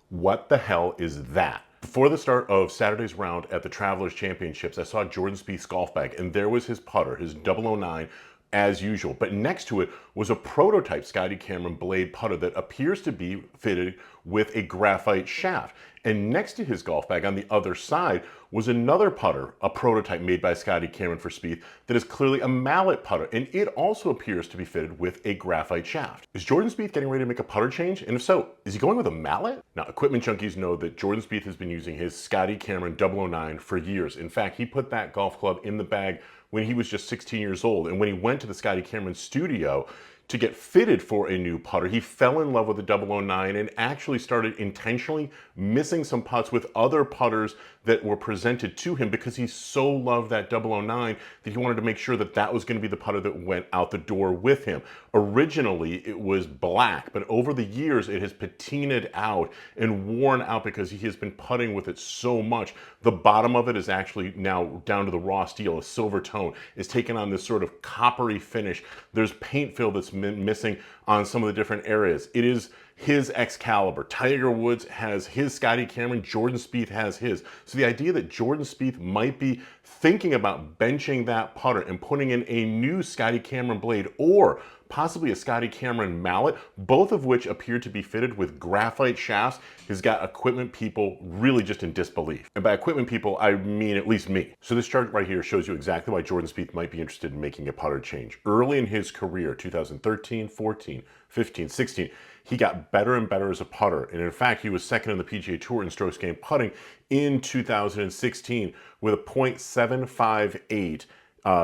What the hell is that? Before the start of Saturday's round at the Travelers Championships, I saw Jordan Spieth's golf bag, and there was his putter, his 009, as usual. But next to it was a prototype Scotty Cameron blade putter that appears to be fitted with a graphite shaft. And next to his golf bag on the other side was another putter, a prototype made by Scotty Cameron for Speith, that is clearly a Mallet putter, and it also appears to be fitted with a graphite shaft. Is Jordan Spieth getting ready to make a putter change? And if so, is he going with a Mallet? Now, equipment junkies know that Jordan Spieth has been using his Scotty Cameron 009 for years. In fact, he put that golf club in the bag when he was just 16 years old, and when he went to the Scotty Cameron studio to get fitted for a new putter, he fell in love with the 009 and actually started intentionally missing some putts with other putters that were presented to him because he so loved that 009 that he wanted to make sure that that was going to be the putter that went out the door with him. Originally, it was black, but over the years, it has patinaed out and worn out because he has been putting with it so much. The bottom of it is actually now down to the raw steel, a silver tone. It's taken on this sort of coppery finish. There's paint fill that's missing on some of the different areas. It is his Excalibur. Tiger Woods has his Scotty Cameron. Jordan Spieth has his. So the idea that Jordan Spieth might be thinking about benching that putter and putting in a new Scotty Cameron blade or possibly a Scotty Cameron Mallet, both of which appear to be fitted with graphite shafts, has got equipment people really just in disbelief. And by equipment people, I mean at least me. So this chart right here shows you exactly why Jordan Spieth might be interested in making a putter change. Early in his career, 2013, 14, 15, 16, he got better and better as a putter. And in fact, he was second in the PGA Tour in strokes gained putting in 2016 with a .758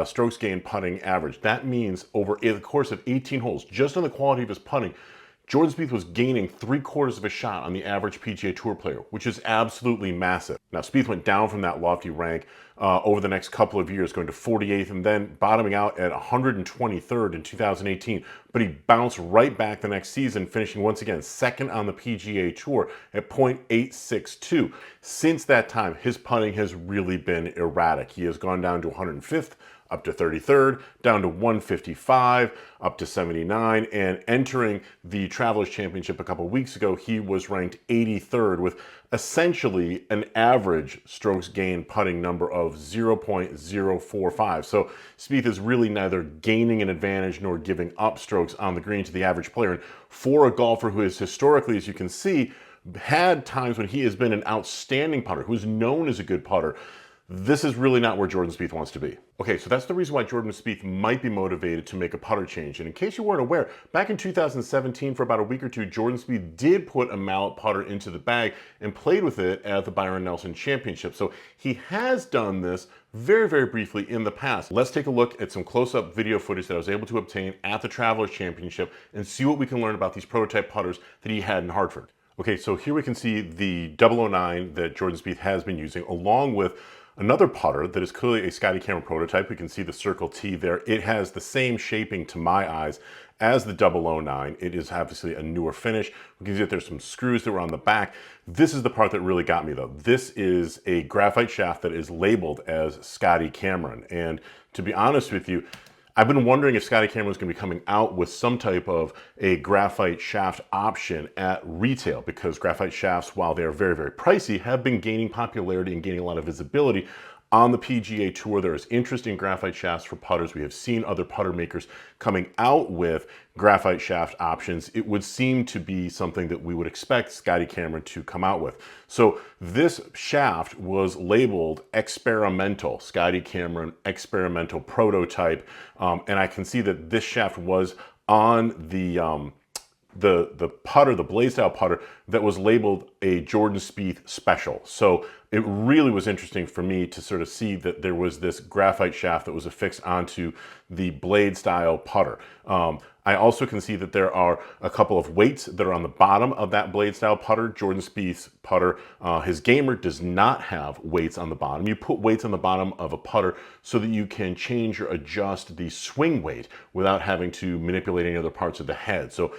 strokes gained putting average. That means over the course of 18 holes, just on the quality of his putting, Jordan Spieth was gaining 3/4 of a shot on the average PGA Tour player, which is absolutely massive. Now, Spieth went down from that lofty rank over the next couple of years, going to 48th and then bottoming out at 123rd in 2018. But he bounced right back the next season, finishing once again second on the PGA Tour at .862. Since that time, his putting has really been erratic. He has gone down to 105th, up to 33rd, down to 155, up to 79, and entering the Travelers Championship a couple weeks ago, he was ranked 83rd with essentially an average strokes gained putting number of 0.045. So Spieth is really neither gaining an advantage nor giving up strokes on the green to the average player. And for a golfer who is historically, as you can see, had times when he has been an outstanding putter, who's known as a good putter, this is really not where Jordan Spieth wants to be. Okay, so that's the reason why Jordan Spieth might be motivated to make a putter change. And in case you weren't aware, back in 2017, for about a week or two, Jordan Spieth did put a Mallet putter into the bag and played with it at the Byron Nelson Championship. So he has done this very, very briefly in the past. Let's take a look at some close-up video footage that I was able to obtain at the Travelers Championship and see what we can learn about these prototype putters that he had in Hartford. Okay, so here we can see the 009 that Jordan Spieth has been using, along with another putter that is clearly a Scotty Cameron prototype. We can see the Circle T there. It has the same shaping to my eyes as the 009. It is obviously a newer finish. We can see that there's some screws that were on the back. This is the part that really got me though. This is a graphite shaft that is labeled as Scotty Cameron. And to be honest with you, I've been wondering if Scotty Cameron was going to be coming out with some type of a graphite shaft option at retail, because graphite shafts, while they're very, very pricey, have been gaining popularity and gaining a lot of visibility on the PGA Tour. There is interest in graphite shafts for putters. We have seen other putter makers coming out with graphite shaft options. It would seem to be something that we would expect Scotty Cameron to come out with. So this shaft was labeled experimental, Scotty Cameron experimental prototype. And I can see that this shaft was on the putter, the blade style putter, that was labeled a Jordan Spieth special. So it really was interesting for me to sort of see that there was this graphite shaft that was affixed onto the blade style putter. I also can see that there are a couple of weights that are on the bottom of that blade style putter. Jordan Spieth's putter, his gamer, does not have weights on the bottom. You put weights on the bottom of a putter so that you can change or adjust the swing weight without having to manipulate any other parts of the head. So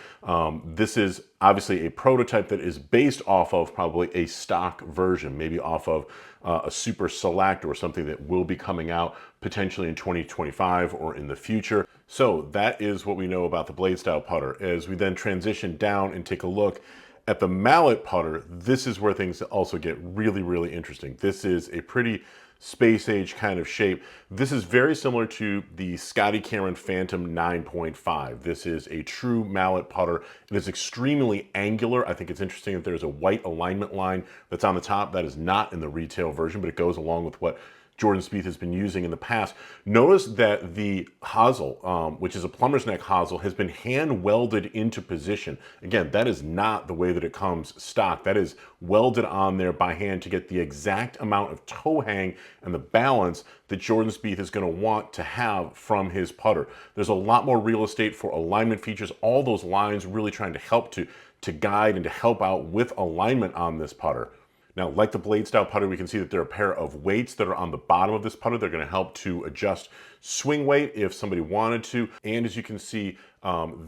this is obviously a prototype that is based off of probably a stock version, maybe off of a Super Select or something that will be coming out potentially in 2025 or in the future. So that is what we know about the blade style putter. As we then transition down and take a look At the Mallet putter, this is where things also get really, really interesting. This is a pretty space age kind of shape. This is very similar to the Scotty Cameron Phantom 9.5. This is a true Mallet putter. It is extremely angular. I think it's interesting that there's a white alignment line that's on the top. That is not in the retail version, but it goes along with what Jordan Spieth has been using in the past. Notice that the hosel, which is a plumber's neck hosel, has been hand welded into position. Again, that is not the way that it comes stock. That is welded on there by hand to get the exact amount of toe hang and the balance that Jordan Spieth is going to want to have from his putter. There's a lot more real estate for alignment features. All those lines really trying to help to guide and to help out with alignment on this putter. Now, like the blade style putter, we can see that there are a pair of weights that are on the bottom of this putter. They're going to help to adjust swing weight if somebody wanted to. And as you can see,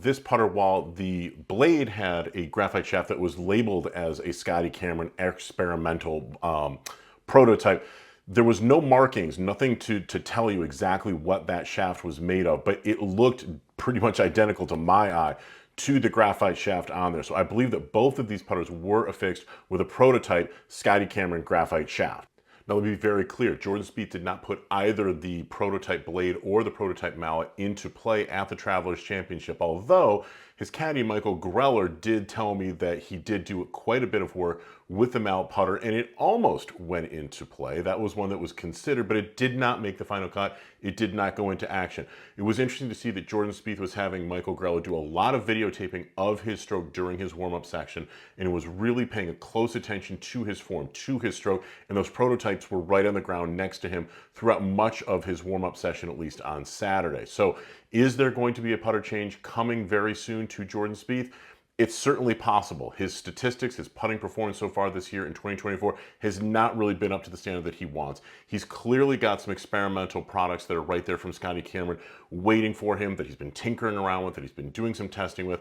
this putter, while the blade had a graphite shaft that was labeled as a Scotty Cameron experimental prototype, there was no markings, nothing to tell you exactly what that shaft was made of, but it looked pretty much identical to my eye to the graphite shaft on there. So I believe that both of these putters were affixed with a prototype Scotty Cameron graphite shaft. Now let me be very clear, Jordan Spieth did not put either the prototype blade or the prototype mallet into play at the Travelers Championship, although his caddy Michael Greller did tell me that he did do quite a bit of work with the mallet putter and it almost went into play. That was one that was considered, but it did not make the final cut. It did not go into action. It was interesting to see that Jordan Spieth was having Michael Greller do a lot of videotaping of his stroke during his warm-up section and was really paying a close attention to his form, to his stroke, and those prototypes were right on the ground next to him throughout much of his warm-up session, at least on Saturday. So is there going to be a putter change coming very soon to Jordan Spieth? It's certainly possible. His statistics, his putting performance so far this year in 2024 has not really been up to the standard that he wants. He's clearly got some experimental products that are right there from Scotty Cameron waiting for him, that he's been tinkering around with, that he's been doing some testing with.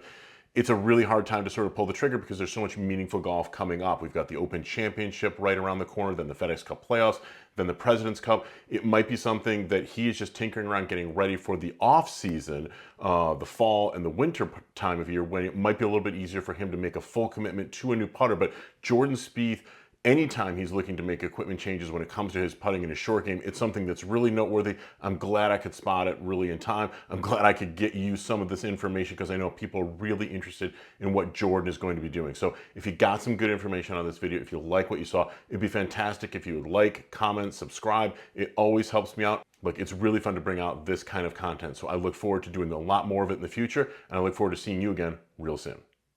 It's a really hard time to sort of pull the trigger because there's so much meaningful golf coming up. We've got the Open Championship right around the corner, then the FedEx Cup playoffs, then the President's Cup. It might be something that he is just tinkering around getting ready for the off season, the fall and the winter time of year, when it might be a little bit easier for him to make a full commitment to a new putter. But Jordan Spieth, anytime he's looking to make equipment changes when it comes to his putting in his short game, it's something that's really noteworthy. I'm glad I could spot it really in time. I'm glad I could get you some of this information because I know people are really interested in what Jordan is going to be doing. So if you got some good information on this video, if you like what you saw, it'd be fantastic if you would like, comment, subscribe. It always helps me out. Look, it's really fun to bring out this kind of content. So I look forward to doing a lot more of it in the future, and I look forward to seeing you again real soon.